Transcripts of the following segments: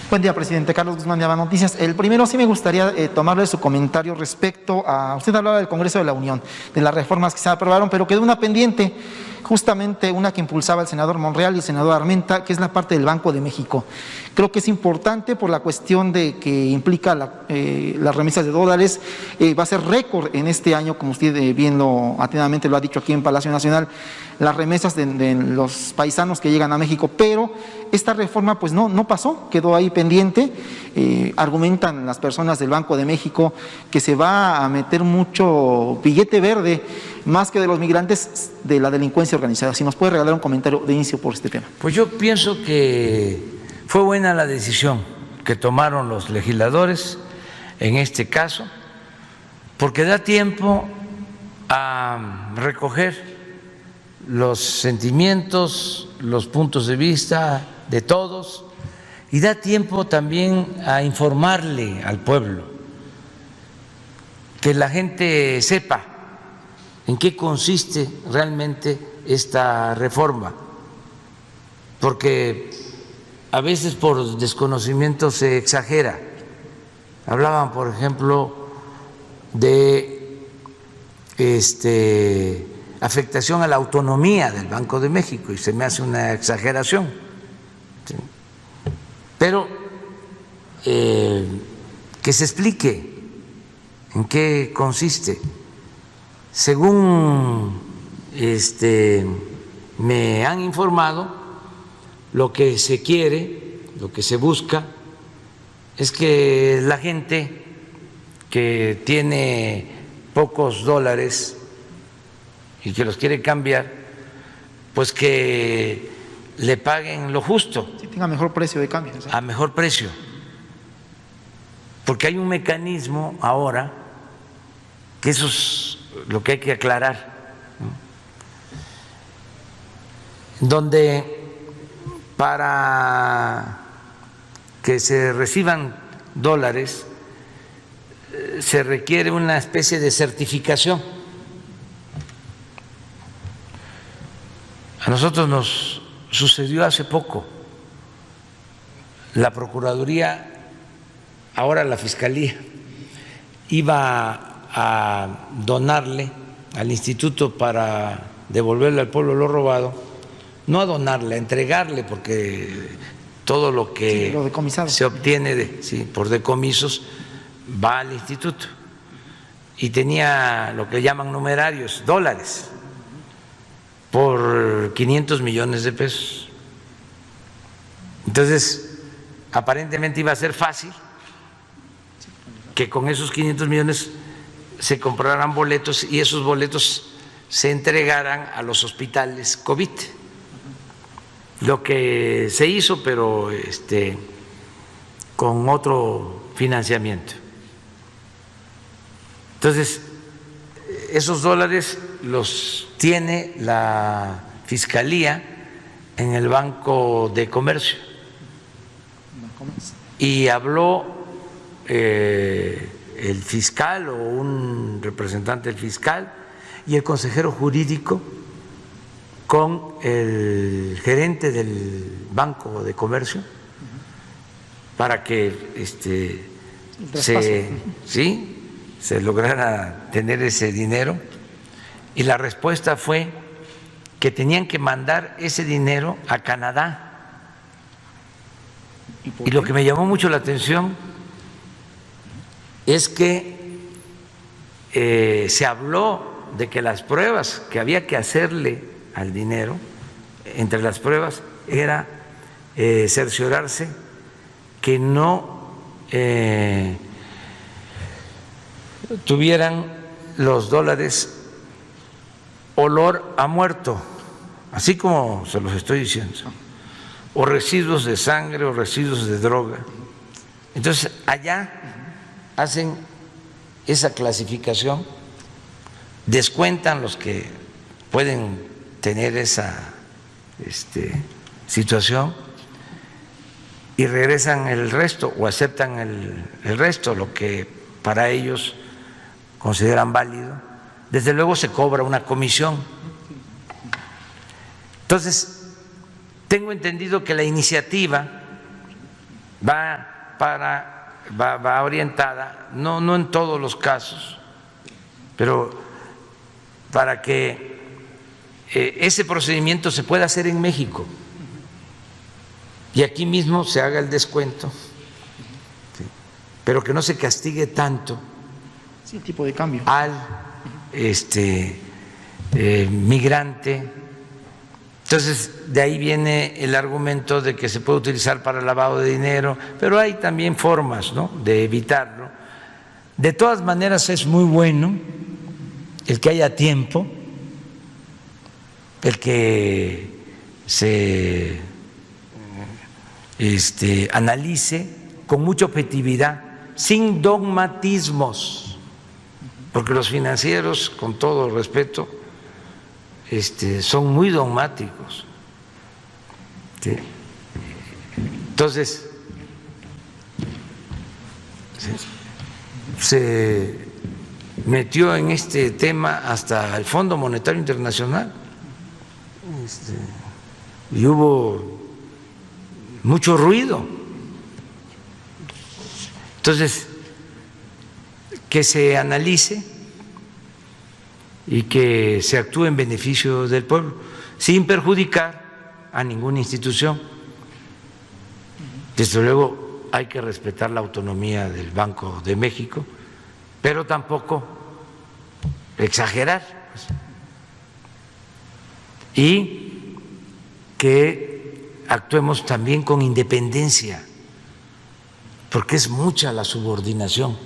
Buen día, presidente. Carlos Guzmán de Aba Noticias. El primero, sí me gustaría tomarle su comentario respecto a... Usted hablaba del Congreso de la Unión, de las reformas que se aprobaron, pero quedó una pendiente, justamente una que impulsaba el senador Monreal y el senador Armenta, que es la parte del Banco de México. Creo que es importante por la cuestión de que implica las remesas de dólares. Va a ser récord en este año, como usted bien atinadamente lo ha dicho aquí en Palacio Nacional, las remesas de los paisanos que llegan a México, pero esta reforma pues no pasó, quedó ahí pendiente. Argumentan las personas del Banco de México que se va a meter mucho billete verde, más que de los migrantes, de la delincuencia organizada. Si nos puede regalar un comentario de inicio por este tema. Pues yo pienso que fue buena la decisión que tomaron los legisladores en este caso, porque da tiempo a recoger los sentimientos, los puntos de vista de todos, y da tiempo también a informarle al pueblo, que la gente sepa en qué consiste realmente esta reforma, porque a veces por desconocimiento se exagera. Hablaban, por ejemplo, de afectación a la autonomía del Banco de México, y se me hace una exageración, ¿sí? Pero que se explique en qué consiste. Según me han informado, lo que se quiere, lo que se busca, es que la gente que tiene pocos dólares y que los quiere cambiar, pues que le paguen lo justo. Sí, tenga mejor precio de cambio. ¿Sí? A mejor precio. Porque hay un mecanismo ahora, que eso es lo que hay que aclarar, ¿no? Donde para que se reciban dólares se requiere una especie de certificación. A nosotros nos sucedió hace poco. La Procuraduría, ahora la Fiscalía, iba a donarle al instituto para devolverle al pueblo lo robado, no a donarle, a entregarle, porque todo lo que se obtiene por decomisos va al instituto, y tenía lo que llaman numerarios, dólares, por 500 millones de pesos. Entonces, aparentemente iba a ser fácil que con esos 500 millones se compraran boletos y esos boletos se entregaran a los hospitales COVID. Lo que se hizo, pero con otro financiamiento. Entonces, esos dólares los tiene la Fiscalía en el Banco de Comercio. Y habló el fiscal o un representante del fiscal y el consejero jurídico con el gerente del Banco de Comercio para que se lograra tener ese dinero, y la respuesta fue que tenían que mandar ese dinero a Canadá. Y lo que me llamó mucho la atención es que se habló de que las pruebas que había que hacerle al dinero, entre las pruebas era cerciorarse que no tuvieran los dólares olor a muerto, así como se los estoy diciendo, o residuos de sangre o residuos de droga. Entonces allá hacen esa clasificación, descuentan los que pueden tener esa situación y regresan el resto o aceptan el resto, lo que para ellos consideran válido. Desde luego se cobra una comisión. Entonces, tengo entendido que la iniciativa va orientada, no en todos los casos, pero para que ese procedimiento se pueda hacer en México y aquí mismo se haga el descuento, ¿sí?, pero que no se castigue tanto Sí, el tipo de cambio. al migrante. Entonces, de ahí viene el argumento de que se puede utilizar para lavado de dinero, pero hay también formas, ¿no?, de evitarlo. De todas maneras, es muy bueno el que haya tiempo, el que se analice con mucha objetividad, sin dogmatismos, porque los financieros, con todo respeto, son muy dogmáticos, ¿sí? Entonces, se metió en este tema hasta el Fondo Monetario Internacional y hubo mucho ruido. Entonces, que se analice y que se actúe en beneficio del pueblo, sin perjudicar a ninguna institución. Desde luego hay que respetar la autonomía del Banco de México, pero tampoco exagerar, y que actuemos también con independencia, porque es mucha la subordinación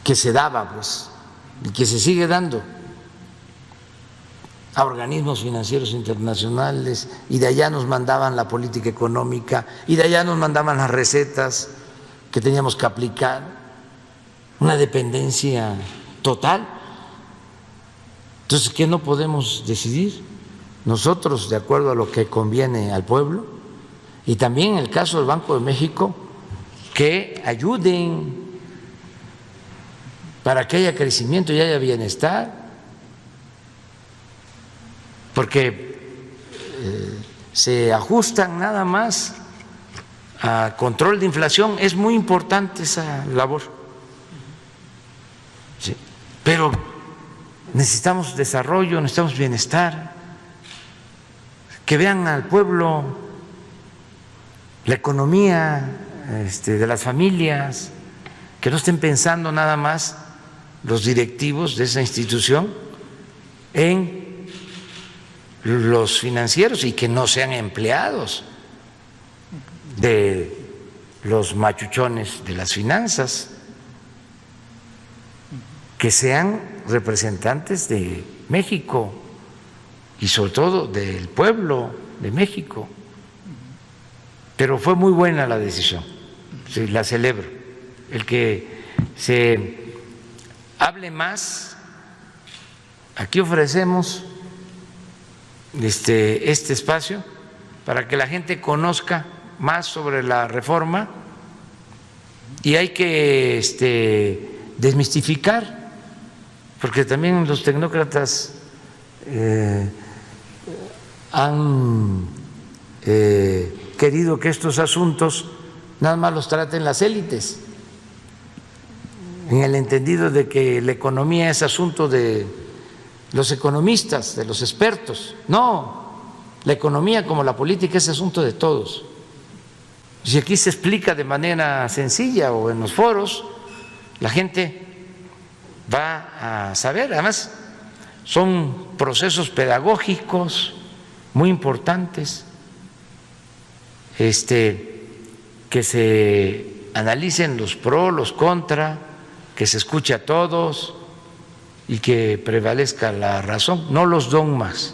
que se daba, pues, y que se sigue dando a organismos financieros internacionales, y de allá nos mandaban la política económica, y de allá nos mandaban las recetas que teníamos que aplicar, una dependencia total. Entonces, ¿qué no podemos decidir nosotros de acuerdo a lo que conviene al pueblo? Y también en el caso del Banco de México, que ayuden para que haya crecimiento y haya bienestar, porque se ajustan nada más a control de inflación. Es muy importante esa labor, sí, pero necesitamos desarrollo, necesitamos bienestar, que vean al pueblo, la economía de las familias, que no estén pensando nada más los directivos de esa institución en los financieros, y que no sean empleados de los machuchones de las finanzas, que sean representantes de México y sobre todo del pueblo de México. Pero fue muy buena la decisión, sí, la celebro, el que se hable más. Aquí ofrecemos este espacio para que la gente conozca más sobre la reforma, y hay que desmistificar, porque también los tecnócratas han querido que estos asuntos nada más los traten las élites, en el entendido de que la economía es asunto de los economistas, de los expertos. No, la economía, como la política, es asunto de todos. Si aquí se explica de manera sencilla o en los foros, la gente va a saber. Además, son procesos pedagógicos muy importantes, que se analicen los pros, los contra, que se escuche a todos y que prevalezca la razón, no los dogmas.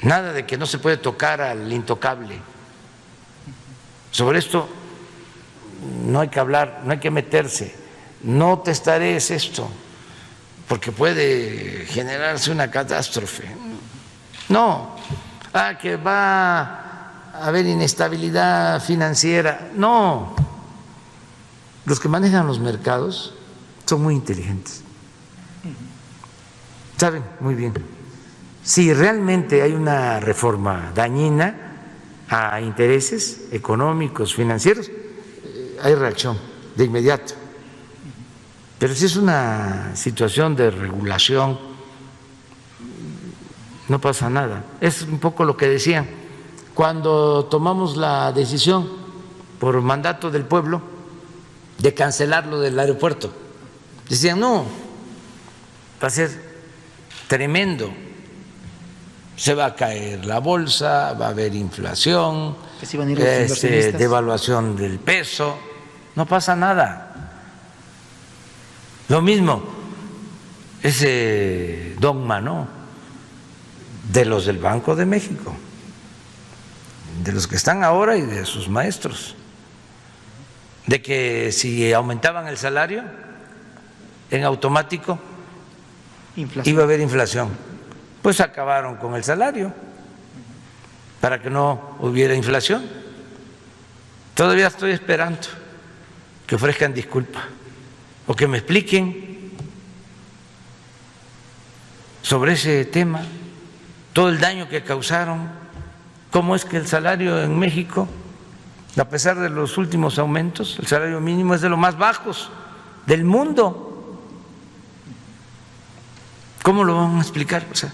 Nada de que no se puede tocar al intocable. Sobre esto no hay que hablar, no hay que meterse. No testarees esto, porque puede generarse una catástrofe. No, que va a haber inestabilidad financiera. No, los que manejan los mercados son muy inteligentes, saben muy bien. Si realmente hay una reforma dañina, a intereses económicos, financieros, hay reacción de inmediato. Pero si es una situación de regulación, no pasa nada. Es un poco lo que decían cuando tomamos la decisión por mandato del pueblo de cancelar lo del aeropuerto. Decían, no, va a ser tremendo, se va a caer la bolsa, va a haber inflación, Que se iban a ir los inversionistas. devaluación del peso, no pasa nada. Lo mismo, ese dogma, ¿no?, de los del Banco de México, de los que están ahora y de sus maestros, de que si aumentaban el salario, en automático Inflación. iba a haber inflación. Pues acabaron con el salario para que no hubiera inflación. Todavía estoy esperando que ofrezcan disculpa o que me expliquen sobre ese tema, todo el daño que causaron, cómo es que el salario en México, a pesar de los últimos aumentos, el salario mínimo es de los más bajos del mundo. ¿Cómo lo van a explicar? O sea,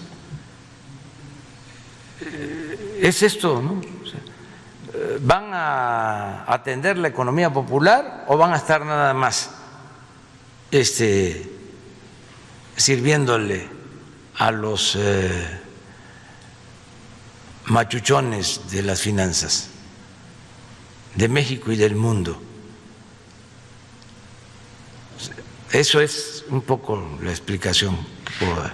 es esto, ¿no? O sea, ¿van a atender la economía popular o van a estar nada más sirviéndole a los machuchones de las finanzas de México y del mundo? Eso es un poco la explicación que puedo dar.